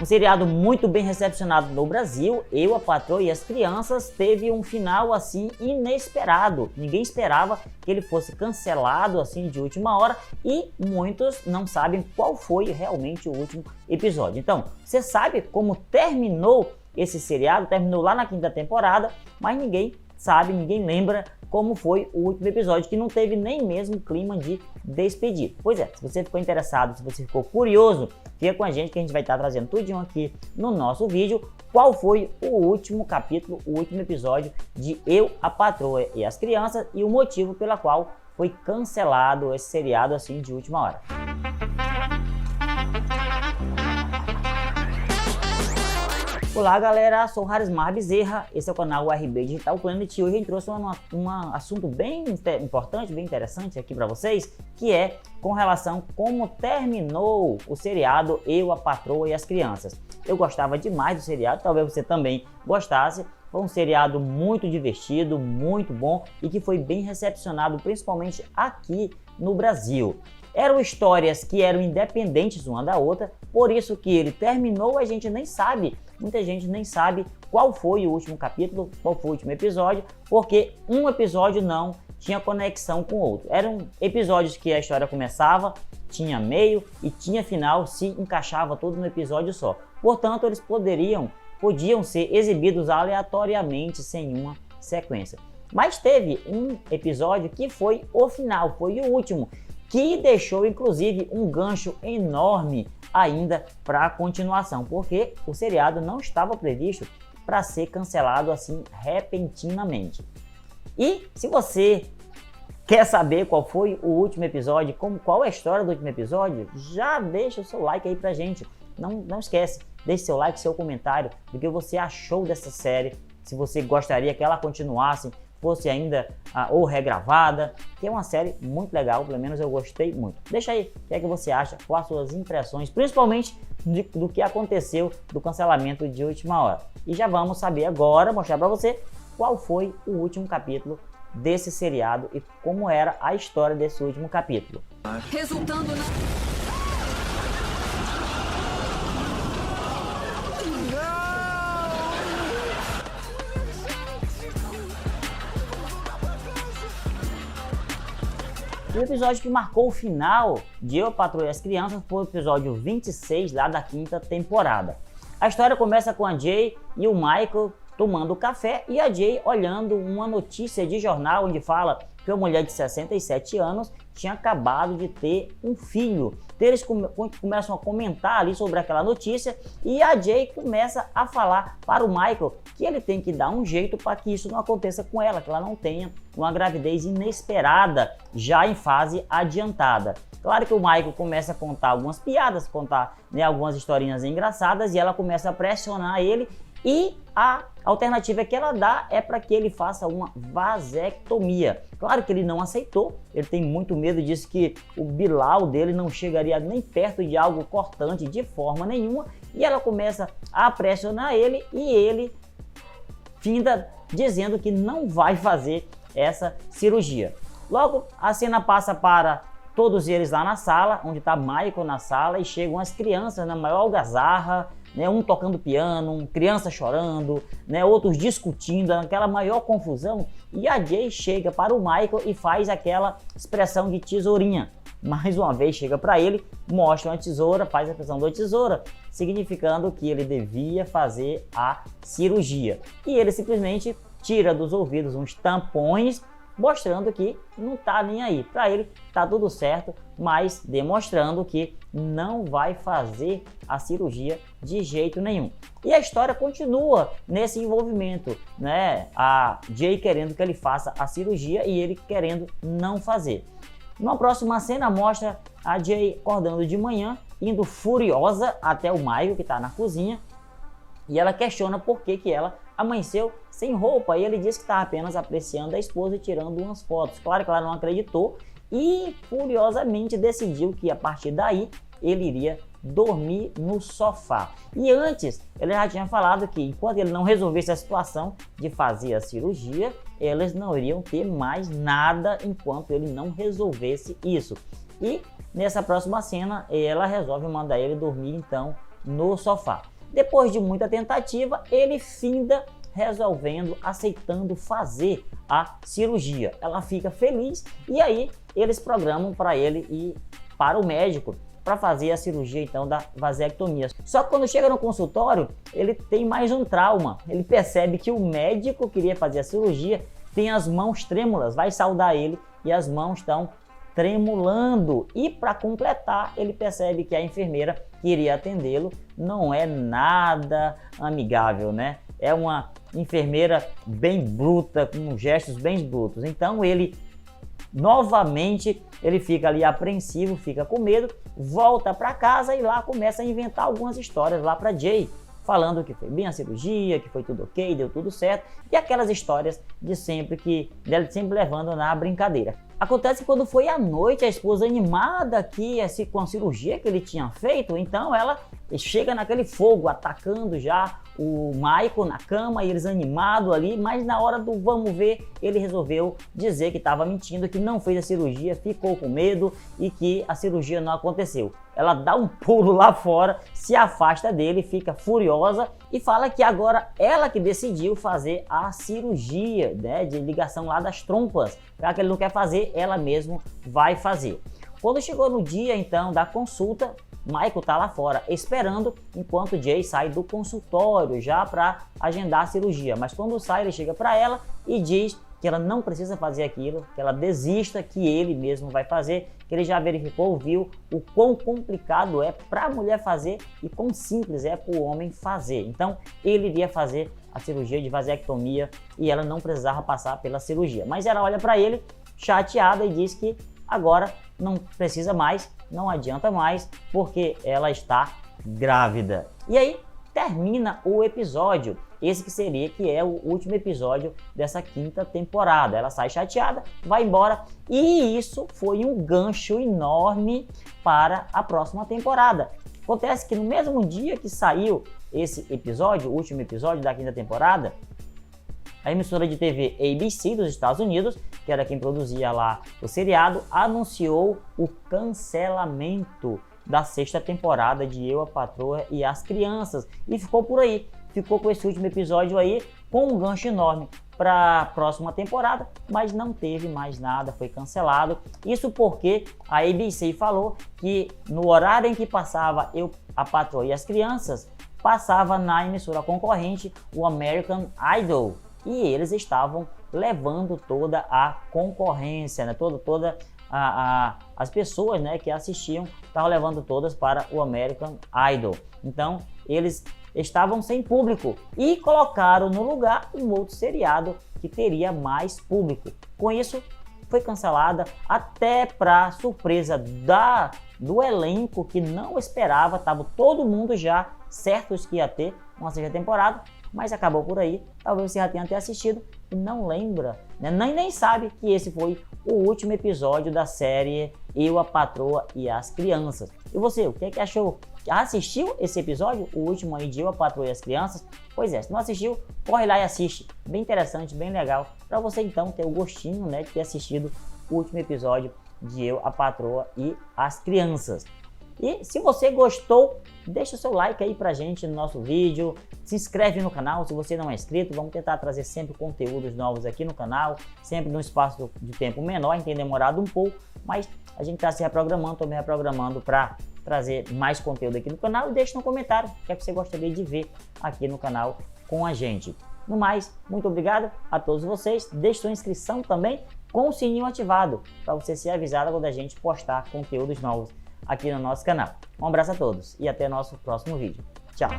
Um seriado muito bem recepcionado no Brasil, Eu, a Patroa e as Crianças teve um final assim inesperado. Ninguém esperava que ele fosse cancelado assim de última hora e muitos não sabem qual foi realmente o último episódio. Então, você sabe como terminou esse seriado? Terminou lá na 5ª temporada, mas ninguém sabe, ninguém lembra como foi o último episódio, que não teve nem mesmo clima de despedida. Pois é, se você ficou interessado, se você ficou curioso, fica com a gente que a gente vai estar trazendo tudinho aqui no nosso vídeo. Qual foi o último capítulo, o último episódio de Eu, a Patroa e as Crianças e o motivo pela qual foi cancelado esse seriado assim de última hora. Olá galera, sou o Harismar Bezerra, esse é o canal URB Digital Planet e hoje a gente trouxe um assunto bem importante, bem interessante aqui para vocês, que é com relação a como terminou o seriado Eu, a Patroa e as Crianças. Eu gostava demais do seriado, talvez você também gostasse. Foi um seriado muito divertido, muito bom e que foi bem recepcionado, principalmente aqui no Brasil. Eram histórias que eram independentes uma da outra, por isso que ele terminou, a gente nem sabe, muita gente nem sabe qual foi o último capítulo, qual foi o último episódio, porque um episódio não tinha conexão com o outro. Eram episódios que a história começava, tinha meio e tinha final, se encaixava tudo no episódio só. Portanto, eles podiam ser exibidos aleatoriamente, sem uma sequência. Mas teve um episódio que foi o final, foi o último, que deixou inclusive um gancho enorme ainda para a continuação, porque o seriado não estava previsto para ser cancelado assim repentinamente. E se você quer saber qual foi o último episódio, qual é a história do último episódio, já deixa o seu like aí pra gente. Não esquece, deixe seu like, seu comentário do que você achou dessa série, se você gostaria que ela continuasse, fosse ainda ou regravada, que é uma série muito legal, pelo menos eu gostei muito. Deixa aí o que é que você acha, quais as suas impressões, principalmente do que aconteceu do cancelamento de última hora. E já vamos saber agora, mostrar para você qual foi o último capítulo desse seriado e como era a história desse último capítulo. Resultando na... O episódio que marcou o final de Eu, a Patroa e as Crianças foi o episódio 26 lá da 5ª temporada. A história começa com a Jay e o Michael tomando café e a Jay olhando uma notícia de jornal onde fala que uma mulher de 67 anos tinha acabado de ter um filho. Eles começam a comentar ali sobre aquela notícia e a Jay começa a falar para o Michael que ele tem que dar um jeito para que isso não aconteça com ela, que ela não tenha uma gravidez inesperada já em fase adiantada. Claro que o Michael começa a contar algumas piadas, contar algumas historinhas engraçadas e ela começa a pressionar ele. E a alternativa que ela dá é para que ele faça uma vasectomia. Claro que ele não aceitou, ele tem muito medo, disse que o bilau dele não chegaria nem perto de algo cortante de forma nenhuma. E ela começa a pressionar ele e ele finda dizendo que não vai fazer essa cirurgia. Logo a cena passa para todos eles lá na sala, onde está Michael na sala e chegam as crianças na maior algazarra, um tocando piano, criança chorando, outros discutindo, aquela maior confusão. E a Jay chega para o Michael e faz aquela expressão de tesourinha. Mais uma vez chega para ele, mostra uma tesoura, faz a expressão da tesoura, significando que ele devia fazer a cirurgia. E ele simplesmente tira dos ouvidos uns tampões, mostrando que não tá nem aí. Para ele tá tudo certo, mas demonstrando que não vai fazer a cirurgia de jeito nenhum. E a história continua nesse envolvimento, A Jay querendo que ele faça a cirurgia e ele querendo não fazer. Numa próxima cena mostra a Jay acordando de manhã, indo furiosa até o Michael que está na cozinha, e ela questiona por que ela amanheceu sem roupa e ele disse que estava apenas apreciando a esposa e tirando umas fotos. Claro que ela não acreditou e furiosamente decidiu que a partir daí ele iria dormir no sofá. E antes ele já tinha falado que enquanto ele não resolvesse a situação de fazer a cirurgia, eles não iriam ter mais nada enquanto ele não resolvesse isso. E nessa próxima cena ela resolve mandar ele dormir então no sofá. Depois de muita tentativa, ele finda resolvendo, aceitando fazer a cirurgia. Ela fica feliz e aí eles programam para ele ir para o médico para fazer a cirurgia então da vasectomia. Só que quando chega no consultório, ele tem mais um trauma. Ele percebe que o médico queria fazer a cirurgia, tem as mãos trêmulas, vai saudar ele e as mãos estão tremulando. E para completar, ele percebe que a enfermeira que iria atendê-lo não é nada amigável, né? É uma enfermeira bem bruta, com gestos bem brutos. Então ele novamente ele fica ali apreensivo, fica com medo, volta para casa e lá começa a inventar algumas histórias lá para Jay, falando que foi bem a cirurgia, que foi tudo ok, deu tudo certo, e aquelas histórias de sempre que dela sempre levando na brincadeira. Acontece que quando foi à noite, a esposa animada aqui com a cirurgia que ele tinha feito, então ela chega naquele fogo, atacando já o Michael na cama, e eles animados ali, mas na hora do vamos ver, ele resolveu dizer que estava mentindo, que não fez a cirurgia, ficou com medo e que a cirurgia não aconteceu. Ela dá um pulo lá fora, se afasta dele, fica furiosa e fala que agora ela que decidiu fazer a cirurgia, né, de ligação lá das trompas, já que ele não quer fazer, ela mesmo vai fazer. Quando chegou no dia então da consulta, Michael tá lá fora esperando enquanto Jay sai do consultório já para agendar a cirurgia, mas quando sai ele chega para ela e diz que ela não precisa fazer aquilo, que ela desista, que ele mesmo vai fazer, que ele já verificou, viu o quão complicado é para a mulher fazer e quão simples é para o homem fazer. Então ele iria fazer a cirurgia de vasectomia e ela não precisava passar pela cirurgia. Mas ela olha para ele chateada e diz que agora não precisa mais, não adianta mais, porque ela está grávida. E aí termina o episódio, esse que é o último episódio dessa quinta temporada. Ela sai chateada, vai embora e isso foi um gancho enorme para a próxima temporada. Acontece que no mesmo dia que saiu esse episódio, o último episódio da quinta temporada, a emissora de TV ABC dos Estados Unidos, que era quem produzia lá o seriado, anunciou o cancelamento da sexta temporada de Eu, a Patroa e as Crianças. E ficou por aí, ficou com esse último episódio aí, com um gancho enorme para a próxima temporada, mas não teve mais nada, foi cancelado. Isso porque a ABC falou que no horário em que passava Eu, a Patroa e as Crianças, passava na emissora concorrente o American Idol. E eles estavam levando toda a concorrência, né? toda as pessoas, né, que assistiam, estavam levando todas para o American Idol. Então eles estavam sem público e colocaram no lugar um outro seriado que teria mais público. Com isso foi cancelada, até para surpresa do elenco, que não esperava, estava todo mundo já certos que ia ter uma sexta temporada, mas acabou por aí. Talvez você já tenha até assistido e não lembra, né? Nem sabe que esse foi o último episódio da série Eu, a Patroa e as Crianças. E você, o que é que achou? Assistiu esse episódio, o último aí de Eu, a Patroa e as Crianças? Pois é, se não assistiu, corre lá e assiste. Bem interessante, bem legal, para você então ter o gostinho, né, de ter assistido o último episódio de Eu, a Patroa e as Crianças. E se você gostou, deixa o seu like aí pra gente no nosso vídeo, se inscreve no canal se você não é inscrito. Vamos tentar trazer sempre conteúdos novos aqui no canal, sempre num espaço de tempo menor, tem demorado um pouco, mas a gente está se reprogramando, estou me reprogramando para trazer mais conteúdo aqui no canal. E deixe no comentário o que é que você gostaria de ver aqui no canal com a gente. No mais, muito obrigado a todos vocês, deixe sua inscrição também com o sininho ativado, para você ser avisado quando a gente postar conteúdos novos aqui no nosso canal. Um abraço a todos e até nosso próximo vídeo. Tchau!